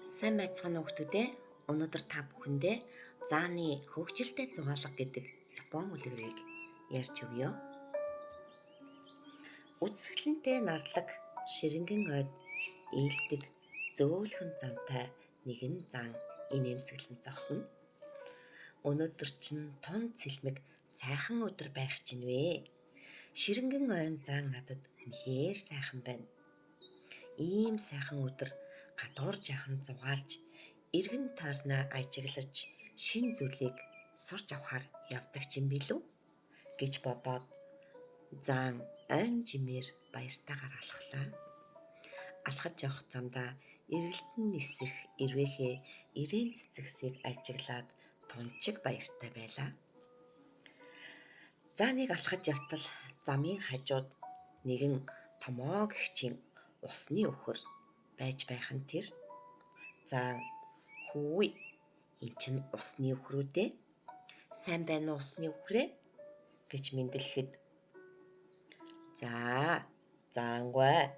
Сайн байцгаана уу хүмүүдээ. Өнөөдөр та бүхэндээ зааны хөгжилтэй зугаалга гэдэг Япон үлгэрийг ярьж өгье. Үсгэлэнтэй нарлаг ширэнгэн ойд ээлдэг зөөлхөн зантай нэгэн зан инээмсэглэн зогсно. Өнөөдөр чинь тун цэлмэг сайхан өдөр байх чинь вэ. Ширэнгэн ойн зан надад үнэхээр сайхан байна. Ийм сайхан өдөр гадуур жаахан зугаалж, эргэн тойрноо ажиглаж, шин зүйлийг сурч авахар явдаг юм билүү гэж бодоод заан ойн жимээр баяртайгаар алхлаа. Алхаж явах замдаа эргэлтэн нисэх ирвэхээ ирээн цэцэгсийг ажиглаад тунчиг баяртай байлаа. Зааныг алхаж явтал замын хажууд нэгэн томоо гэгчийн усны өхөр байж байх нь тэр. За хүү эн чин усны өхрүүдээ. Сайн байна уу усны өхрээ гэж мэндэлэхэд за заангой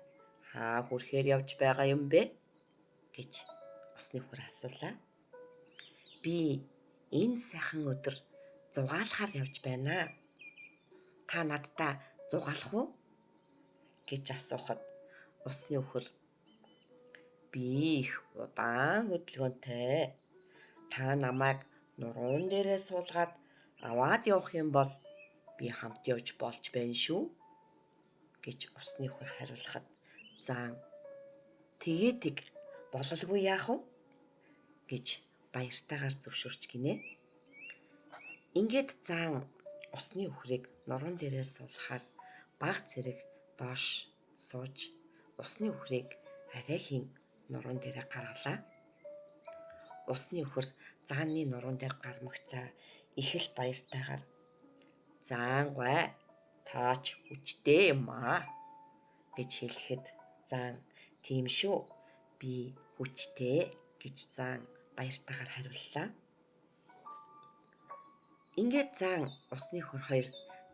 хаа хүрэхээр явж байгаа юм бэ гэж усны өхөр асуулаа. Би энэ сайхан өдөр зугаалахаар явж байна. Та надтай зугаалах уу гэж асуухад усны өхөр би их удаан хөдөлгөөнтэй. Та намайг нуруун дээрээ суулгаад аваад явах юм бол би хамт явж болж байна шүү гэж усны өхөр хариулахад заан тэгээд бололгүй яах вэ гэж баяртайгаар зөвшөөрч гинэ. Ингээд заан усны өхрийг нуруун дээрээ суулгахаар баг зэрэг доош сууж усны өхрийг арайхийн нуруун дээрээ гаргалаа. Усны өхөр зааны нуруун дээр гармагцаа их л баяртайгаар заангой таач хүчтэй юм аа гэж хэлэхэд заан тийм шүү би хүчтэй гэж заан баяртайгаар хариуллаа. Ингээд заан усны өхөр хоёр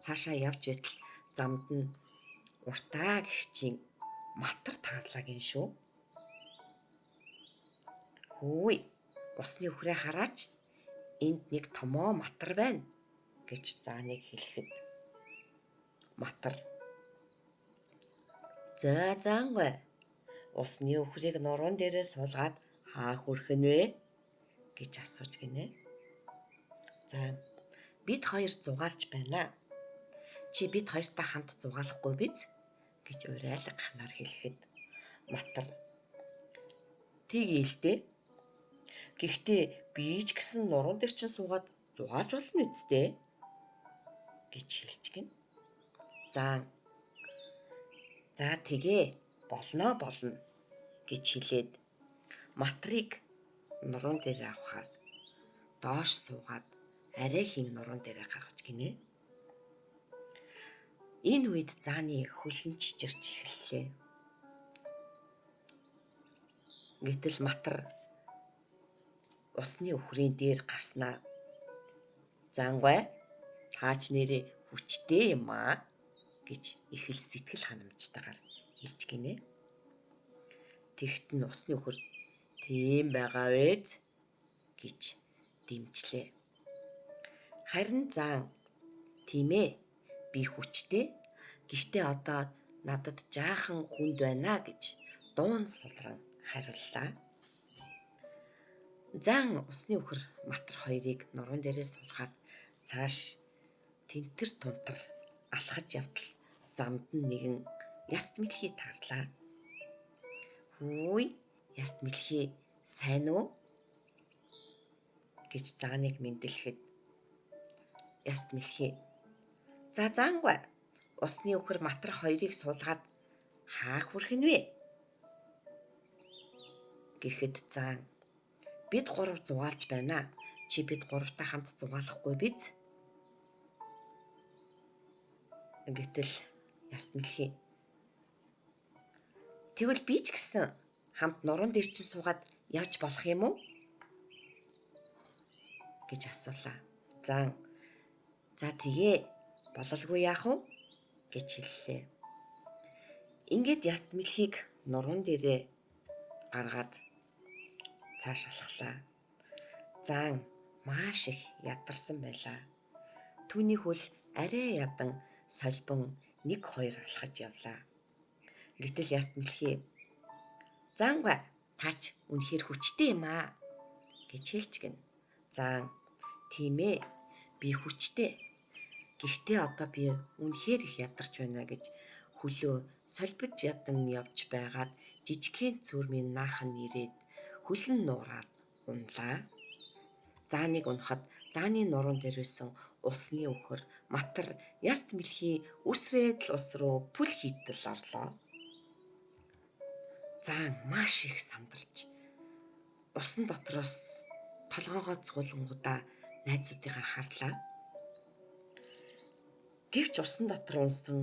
цаашаа явж байтал замд нь уртаа гэгчийн матар таарлагийн шүү. Хөөе усны өхрөө хараач энд нэг томоо матар байна гэж зааныг хэлэхэд матар за заангой усны өхрийг нуруун дээрээ суулгаад хаа хүрэх нь вэ гэж асууж гинэ. За бид хоёр зугаалж байна. Чи бид хоёртай хамт зугаалахгүй биз гэж урайлга гахнаар хэлэхэд матар тэгээл гэхдээ би ч гэсэн нуруун дээр чинь суугаад зугаалж болно үсттэй гэж хэлж гин. За тэгээ болно гэж хэлээд матрыг нуруун дээр авахаар доош суугаад арайхийн нуруун дээрээ гаргаж гинэ. Энэ үед зааны хөлн чичирч эхэллээ. Гэтэл матар усны өхрийн дээр гарснаа заангой таач нэрээ хүчтэй юм аа гэж их л сэтгэл ханамжтайгаар хэлж гинэ. Тэгт нь усны өхөр тийм байгаа вэз гэж дэмжлээ. Харин заан тийм ээ би хүчтэй гэхдээ одоо надад жаахан хүнд байна гэж дуун сулран хариуллаа. Заан усны өхөр матар хоёрыг нуруун дээрээ суулгаад цааш тентэр тунтар алхаж явтал замд нь нэгэн яст мэлхий таарлаа. Хөөе яст мэлхий сайн уу гэж зааныг мэндэлэхэд яст мэлхий за заангой усны өхөр матар хоёрыг суулгаад хаа хүрэх нь вэ гэхэд заан бид гурав зугаалж байна. Чи бид гуравтай хамт зугаалахгүй биз? Гэтэл яст мэлхий тэгвэл би ч гэсэн хамт нуруун дээр чинь суугаад явж болох юм уу гэж асуулаа. Заан за тэгээ бололгүй яах вэ гэж хэллээ. Ингээд яст мэлхийг нуруун дээрээ гаргаад цааш алхлаа. Заан маш их ядарсан байлаа. Түүний хөл арай ядан солбон 1-2 алхаж явлаа. Гэтэл яст мэлхий "Заанга таач үнэхээр хүчтэй юм аа" гэж хэлж гин. Заан "Тийм ээ, би хүчтэй. Гэхдээ одоо би үнэхээр их ядарч байна" гэж хөлөө солбож ядан явж байгаад жижигхэн цүрмийн наахан ирээд хөлн нуураад унлаа. Зааныг унахад зааны нуруунд дээр байсан усны өвхөр матар яст мэлхий үсрээд л ус руу бүл хийтэл орлоо. Заан маш их сандарч усан дотроос толгоогоо цуулангуудаа найзуудыгаа харлаа. Гэвч усан дотор унсан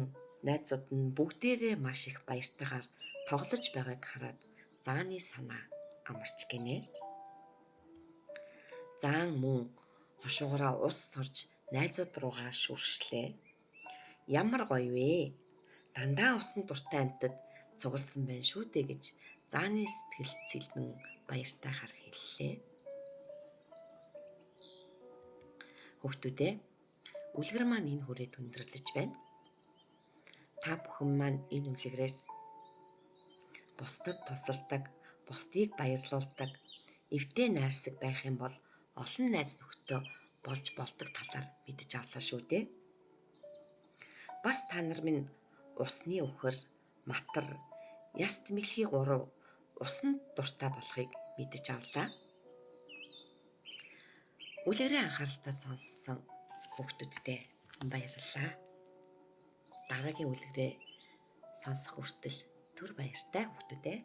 найзууд нь бүгдээрээ маш их баяртайгаар тоглож байгааг хараад зааны санаа амарч гинэ. Заан мөн хошуугаараа ус сорж найзууд руугаа шүршлээ. "Ямар гоё вэ? Дандаа усан дуртай амьтад цугласан байна шүү дээ" гэж зааны сэтгэл цэлмэн баяртайгаар хэллээ. Хүүхдүүдээ, үлгэр маань энэ хүрээд өндөрлөж байна. Та бүхэн маань энэ үлгэрээс бусдад тусалдаг, бусдыг баярлуулдаг, эвтэй найрсаг байх юм бол олон найз нөхдөд болж болдог талаар мэдэж авлаа шүү дээ. Бас та нар минь усны өвхөр, матар, яст мэлхий гурав усанд дуртай болохыг мэдэж авлаа. Үлгэрээ анхааралтай сонссон хүүхдүүдтэй баярлалаа. Дараагийн үлгэрээ сонсох хүртэл түр баяртай хүүхдүүдээ.